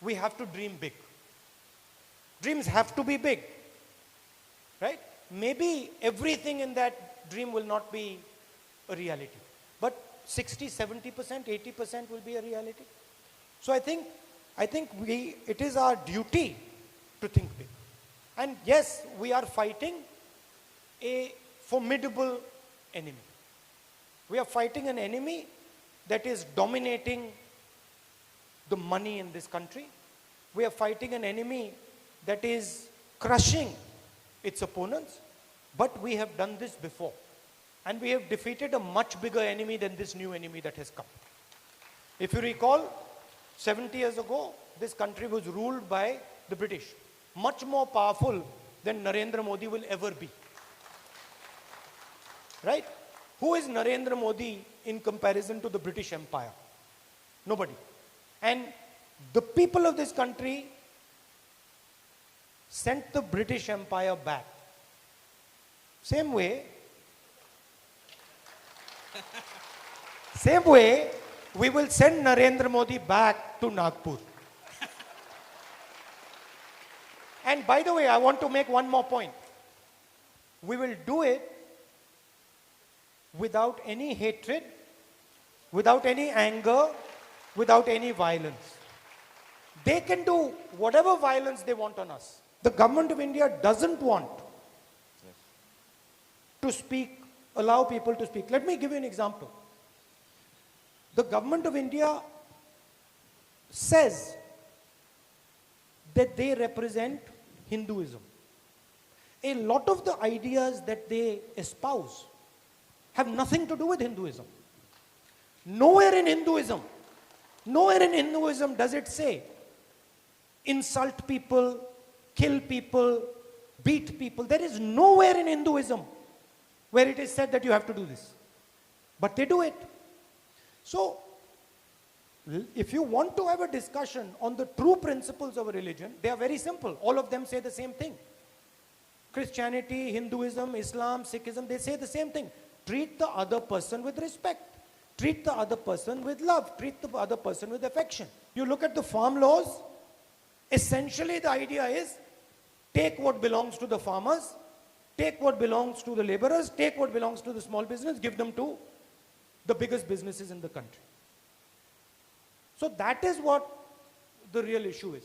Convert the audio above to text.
we have to dream big. Dreams have to be big, right? Maybe everything in that dream will not be a reality, but 60, 70%, 80% will be a reality. So I think it is our duty to think big. And yes, we are fighting a formidable enemy. We are fighting an enemy that is dominating the money in this country. We are fighting an enemy that is crushing its opponents. But we have done this before. And we have defeated a much bigger enemy than this new enemy that has come. If you recall, 70 years ago, this country was ruled by the British. Much more powerful than Narendra Modi will ever be. Right? Who is Narendra Modi in comparison to the British Empire? Nobody. And the people of this country sent the British Empire back. Same way, we will send Narendra Modi back to Nagpur. And by the way, I want to make one more point. We will do it without any hatred, without any anger, without any violence. They can do whatever violence they want on us. The government of India doesn't want to speak, allow people to speak. Let me give you an example. The government of India says that they represent Hinduism. A lot of the ideas that they espouse have nothing to do with Hinduism. Nowhere in Hinduism does it say insult people, kill people, beat people. There is nowhere in Hinduism where it is said that you have to do this. But they do it. So, if you want to have a discussion on the true principles of a religion, they are very simple. All of them say the same thing. Christianity, Hinduism, Islam, Sikhism, they say the same thing. Treat the other person with respect. Treat the other person with love. Treat the other person with affection. You look at the farm laws, essentially the idea is take what belongs to the farmers, take what belongs to the laborers, take what belongs to the small business, give them to the biggest businesses in the country. So that is what the real issue is.